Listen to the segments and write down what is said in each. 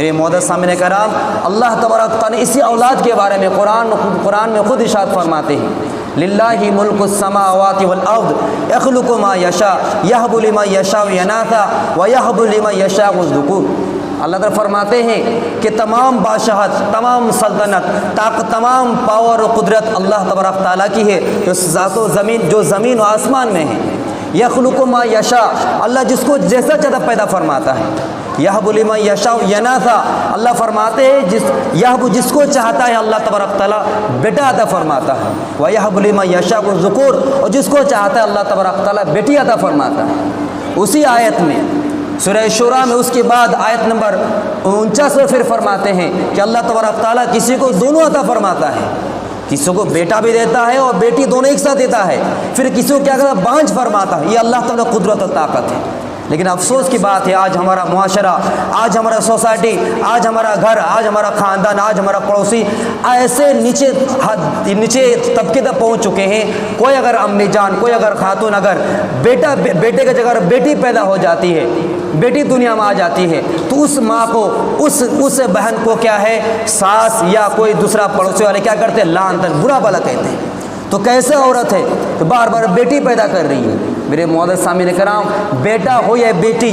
میرے معزز سامعین کرام، اللہ تبارک تعالیٰ نے اسی اولاد کے بارے میں قرآن میں خود ارشاد فرماتے ہیں، للہ ملک السماوات والارض یخلق ما یشاء یہب لمن یشاء اناثا ویہب لمن یشاء الذکور۔ اللہ تعالیٰ فرماتے ہیں کہ تمام بادشاہت، تمام سلطنت، تمام پاور و قدرت اللہ تبارک تعالیٰ کی ہے، جو زمین و آسمان میں ہے۔ یخلق ما یشاء، اللہ جس کو جیسا چاہتا پیدا فرماتا ہے۔ یہب لمن یشاء اناثا، اللہ فرماتے ہیں جس کو چاہتا ہے اللہ تبارک تعالیٰ بیٹا عطا فرماتا ہے، ویہب لمن یشاء الذکور، اور جس کو چاہتا ہے اللہ تبارک تعالیٰ بیٹی عطا فرماتا ہے۔ اسی آیت میں سورہ شورى میں اس کے بعد آیت نمبر 49 میں پھر فرماتے ہیں کہ اللہ تبارک تعالیٰ کسی کو دونوں عطا فرماتا ہے، کسی کو بیٹا بھی دیتا ہے اور بیٹی دونوں ایک ساتھ دیتا ہے، پھر کسی کو کیا کرتا ہے بانجھ فرماتا ہے۔ یہ اللہ تعالیٰ قدرت و طاقت ہے۔ لیکن افسوس کی بات ہے، آج ہمارا معاشرہ، آج ہمارا سوسائٹی، آج ہمارا گھر، آج ہمارا خاندان، آج ہمارا پڑوسی ایسے نیچے طبقے تک پہنچ چکے ہیں۔ کوئی اگر امی جان، کوئی اگر خاتون، اگر بیٹے کی جگہ بیٹی پیدا ہو جاتی ہے، بیٹی دنیا میں آ جاتی ہے، تو اس ماں کو، اس بہن کو کیا ہے، ساس یا کوئی دوسرا پڑوسی والے کیا کرتے ہیں، لعن برا بھلا کہتے ہیں۔ تو کیسے عورت ہے تو بار بار بیٹی پیدا کر رہی ہے؟ میرے معزز سامعین کرام، بیٹا ہو یا بیٹی،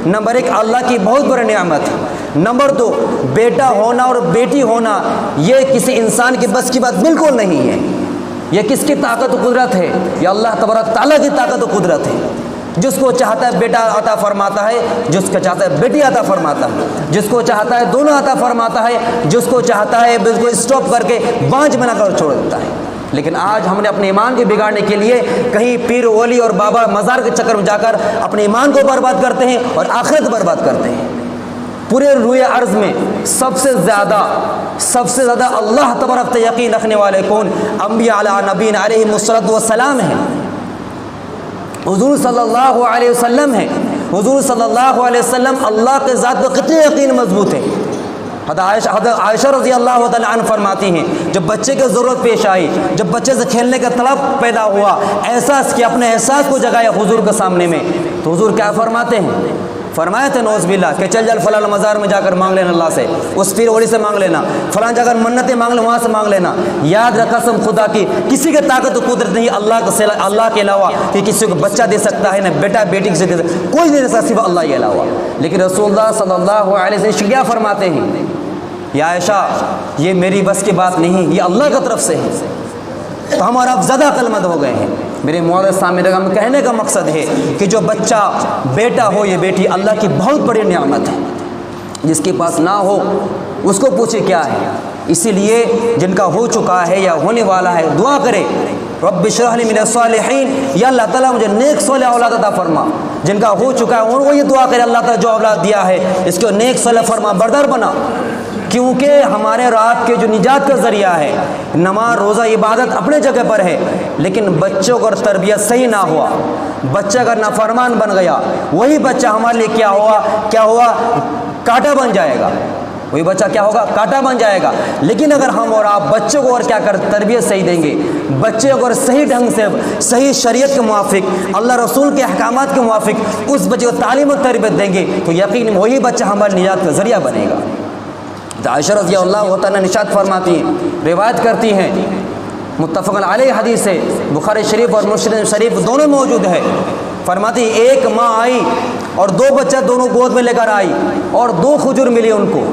نمبر 1 اللہ کی بہت بڑی نعمت ہے۔ نمبر 2، بیٹا ہونا اور بیٹی ہونا یہ کسی انسان کی بس کی بات بالکل نہیں ہے۔ یہ کس کی طاقت و قدرت ہے؟ یہ اللہ تبارک تعالیٰ کی طاقت و قدرت ہے۔ جس کو چاہتا ہے بیٹا عطا فرماتا ہے، جس کو چاہتا ہے بیٹی عطا فرماتا ہے، جس کو چاہتا ہے دونوں عطا فرماتا ہے، جس کو چاہتا ہے بالکل اسٹاپ کر کے بانجھ بنا کر چھوڑ دیتا ہے۔ لیکن آج ہم نے اپنے ایمان کو بگاڑنے کے لیے کہیں پیر ولی اور بابا مزار کے چکر میں جا کر اپنے ایمان کو برباد کرتے ہیں اور آخرت برباد کرتے ہیں۔ پورے روئے ارض میں سب سے زیادہ اللہ تبارک سے یقین رکھنے والے کون؟ انبیاء علی نبینا علیہم الصلوۃ والسلام ہیں، حضور صلی اللہ علیہ وسلم ہیں۔ حضور صلی اللہ علیہ وسلم اللہ کے ذات پر کتنے یقین مضبوط ہیں۔ حضرت عائشہ رضی اللہ تعالیٰ عنہ فرماتی ہیں، جب بچے کی ضرورت پیش آئی، جب بچے سے کھیلنے کا طلب پیدا ہوا، احساس کیا، اپنے احساس کو جگایا حضور کے سامنے میں، تو حضور کیا فرماتے ہیں؟ فرمایا تھے نعوذ باللہ کہ چل فلاں مزار میں جا کر مانگ لینا، اللہ سے، اس پیر ولی سے مانگ لینا، فلاں جگہ منتیں مانگ لے، وہاں سے مانگ لینا۔ یاد رکھ قسم خدا کی، کسی کے طاقت و قدرت نہیں اللہ کے علاوہ کہ کسی کو بچہ دے سکتا ہے، نہ بیٹا بیٹی کسی دے سکتا، کوئی نہیں دے سکتا سوا اللہ کے علاوہ۔ لیکن رسول اللہ صلی اللہ علیہ وسلم کیا فرماتے ہیں؟ یا عائشہ یہ میری بس کی بات نہیں، یہ اللہ کی طرف سے ہے۔ تو ہمارا اب زیادہ عقل مند ہو گئے ہیں۔ میرے معزز سامعین کرام، کہنے کا مقصد ہے کہ جو بچہ بیٹا ہو یا بیٹی اللہ کی بہت بڑی نعمت ہے، جس کے پاس نہ ہو اس کو پوچھے کیا ہے۔ اسی لیے جن کا ہو چکا ہے یا ہونے والا ہے دعا کرے، رب اشرح لی من الصالحین، یا اللہ تعالیٰ مجھے نیک صالح اولاد عطا فرما۔ جن کا ہو چکا ہے وہ یہ دعا کرے، اللہ تعالیٰ جو اولاد دیا ہے اس کو نیک صالح فرما بردار بنا، کیونکہ ہمارے رات کے جو نجات کا ذریعہ ہے، نماز روزہ عبادت اپنے جگہ پر ہے، لیکن بچوں کو تربیت صحیح نہ ہوا، بچہ اگر نافرمان بن گیا، وہی بچہ ہمارے لیے کیا ہوا کانٹا بن جائے گا، وہی بچہ کیا ہوگا، کانٹا بن جائے گا۔ لیکن اگر ہم اور آپ بچوں کو اور کیا کر تربیت صحیح دیں گے، بچے کو اگر صحیح ڈھنگ سے، صحیح شریعت کے موافق، اللہ رسول کے احکامات کے موافق اس بچے کو تعلیم و تربیت دیں گے، تو یقین وہی بچہ ہمارے نجات کا ذریعہ بنے گا۔ عائشہ رضی اللہ تعالیٰ ارشاد فرماتی ہیں، روایت کرتی ہیں، متفق علیہ حدیث ہے، بخاری شریف اور مسلم شریف دونوں موجود ہے۔ فرماتی ایک ماں آئی اور 2 بچہ دونوں گود میں لے کر آئی، اور 2 کھجور ملی ان کو۔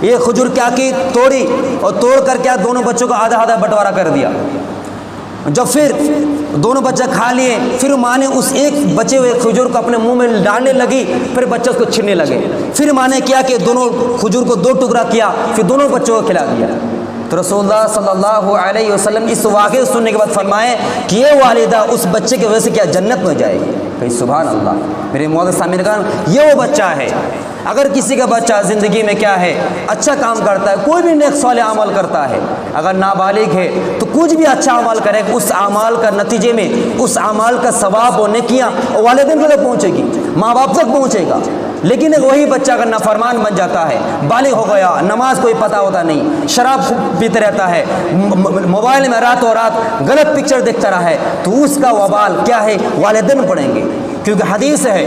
ایک کھجور کیا کی، توڑی، اور توڑ کر کیا دونوں بچوں کو آدھا آدھا بٹوارا کر دیا۔ جب پھر دونوں بچہ کھا لیے، پھر ماں نے اس ایک بچے ہوئے کھجور کو اپنے منہ میں ڈالنے لگی، پھر بچہ اس کو چھیننے لگے۔ پھر ماں نے کیا کہ دونوں کھجور کو 2 ٹکڑا کیا، پھر دونوں بچوں کو کھلا دیا۔ تو رسول اللہ صلی اللہ علیہ وسلم اس واقعے سننے کے بعد فرمائے کہ یہ والدہ اس بچے کی وجہ سے کیا جنت میں جائے گی۔ کہ سبحان اللہ۔ میرے معزز سامعین کرام، یہ وہ بچہ ہے، اگر کسی کا بچہ زندگی میں کیا ہے، اچھا کام کرتا ہے، کوئی بھی نیک صالح عمل کرتا ہے، اگر نابالغ ہے تو کچھ بھی اچھا عمل کرے، اس اعمال کا نتیجے میں اس اعمال کا ثواب اور نیکیاں والدین کو پہنچے گی، ماں باپ تک پہنچے گا۔ لیکن وہی بچہ اگر نافرمان بن جاتا ہے، بالغ ہو گیا، نماز کوئی پتہ ہوتا نہیں، شراب پیتے رہتا ہے، موبائل میں رات و رات غلط پکچر دیکھتا رہا ہے، تو اس کا وبال کیا ہے، والدین پڑیں گے۔ کیونکہ حدیث ہے،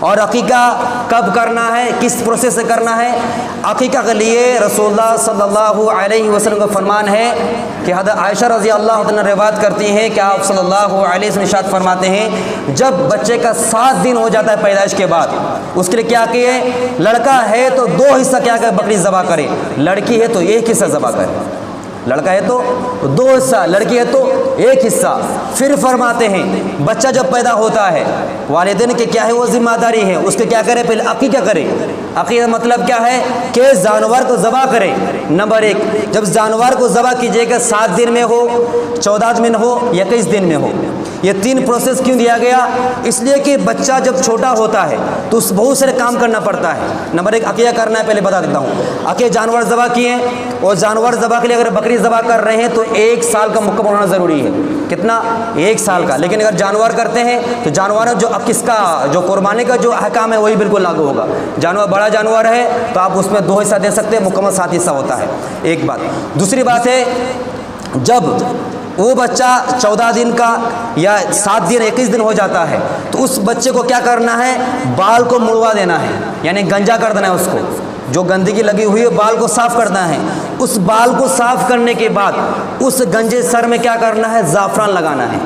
اور عقیقہ کب کرنا ہے، کس پروسیس سے کرنا ہے؟ عقیقہ کے لیے رسول اللہ صلی اللہ علیہ وسلم کا فرمان ہے کہ حضرت عائشہ رضی اللہ عنہ روایت کرتی ہیں کہ آپ صلی اللہ علیہ وسلم ارشاد فرماتے ہیں جب بچے کا 7 دن ہو جاتا ہے پیدائش کے بعد، اس کے لیے کیا کیے؟ لڑکا ہے تو 2 حصہ کیا کرے؟ بکری ذبح کرے، لڑکی ہے تو 1 حصہ ذبح کرے۔ لڑکا ہے تو 2 حصہ، لڑکی ہے تو 1 حصہ۔ پھر فرماتے ہیں بچہ جب پیدا ہوتا ہے والدین کے کیا ہے وہ ذمہ داری ہے، اس کے کیا کرے؟ پہلے عقیقہ کرے۔ عقیقہ مطلب کیا ہے کہ جانور کو ذبح کرے۔ نمبر 1، جب جانور کو ذبح کیجیے گا 7 دن میں ہو، 14 دن میں ہو یا 21 دن میں ہو۔ یہ 3 پروسیس کیوں دیا گیا؟ اس لیے کہ بچہ جب چھوٹا ہوتا ہے تو اس بہت سارے کام کرنا پڑتا ہے۔ نمبر 1 عقیقہ کرنا ہے، پہلے بتا دیتا ہوں۔ عقیقہ جانور ذبح کیے، اور جانور ذبح کے لیے اگر بکری ذبح کر رہے ہیں تو 1 سال کا مکمل ہونا ضروری ہے۔ کتنا؟ 1 سال کا۔ لیکن اگر جانور کرتے ہیں تو جانور جو اب کس کا جو قربانی کا جو احکام ہے وہی بالکل لاگو ہوگا۔ جانور بڑا جانور ہے تو آپ اس میں 2 حصہ دے سکتے ہیں، مکمل 7 حصہ ہوتا ہے۔ ایک بات۔ دوسری بات ہے جب وہ بچہ 14 دن کا یا 7 دن 21 دن ہو جاتا ہے تو اس بچے کو کیا کرنا ہے؟ بال کو مڑوا دینا ہے، یعنی گنجا کر دینا ہے، اس کو جو گندگی لگی ہوئی ہے بال کو صاف کرنا ہے۔ اس بال کو صاف کرنے کے بعد اس گنجے سر میں کیا کرنا ہے؟ زعفران لگانا ہے۔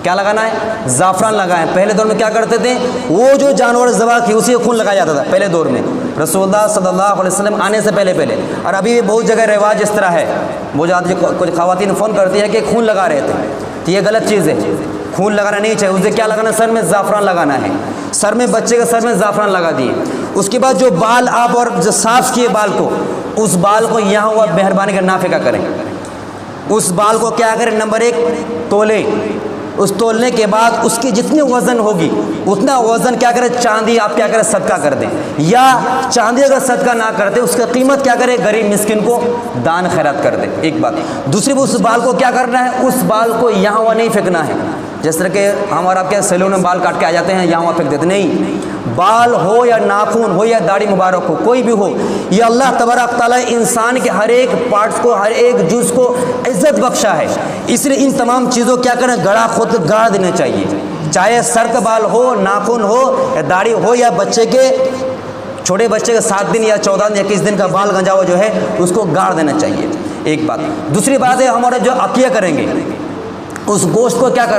کیا لگانا ہے؟ زعفران لگائیں۔ پہلے دور میں کیا کرتے تھے؟ وہ جو جانور ذبح کی اسی کو خون لگایا جاتا تھا پہلے دور میں، رسول اللہ صلی اللہ علیہ وسلم آنے سے پہلے۔ اور ابھی بھی بہت جگہ رواج اس طرح ہے، وہ جو کچھ خواتین فون کرتی ہے کہ خون لگا رہے تھے، تو یہ غلط چیز ہے، خون لگانا نہیں چاہیے۔ اسے کیا لگانا؟ سر میں زعفران لگانا ہے۔ سر میں بچے کے سر میں زعفران لگا دیے۔ اس کے بعد جو بال آپ اور جو صاف کیے بال کو، اس بال کو یہاں ہوا مہربانی کر نافقہ کریں۔ اس بال کو کیا کریں؟ نمبر 1 تولے۔ اس تولنے کے بعد اس کی جتنی وزن ہوگی اتنا وزن کیا کرے؟ چاندی آپ کیا کرے؟ صدقہ کر دیں، یا چاندی اگر صدقہ نہ کرتے اس کا قیمت کیا کرے؟ غریب مسکین کو دان خیرات کر دیں۔ ایک بات۔ دوسری بات، اس بال کو کیا کرنا ہے؟ اس بال کو یہاں وہاں نہیں پھینکنا ہے، جس طرح کہ ہمارا آپ کے سیلون میں بال کاٹ کے آ جاتے ہیں یہاں وہاں پھینک دیتے، نہیں۔ بال ہو یا ناخن ہو یا داڑھی مبارک ہو، کوئی بھی ہو، یہ اللہ تبارک تعالیٰ انسان کے ہر ایک پارٹس کو، ہر ایک جز کو عزت بخشا ہے، اس لیے ان تمام چیزوں کیا کریں؟ گڑا خود گاڑ دینا چاہیے، چاہے سر کا بال ہو، ناخن ہو یا داڑھی ہو، یا بچے کے چھوٹے بچے کا 7 دن یا 14 دن یا 21 دن کا بال گنجا ہوا جو ہے اس کو گاڑ دینا چاہیے۔ ایک بات۔ دوسری بات ہے ہمارے جو عقیقہ کریں گے اس گوشت کو کیا کریں؟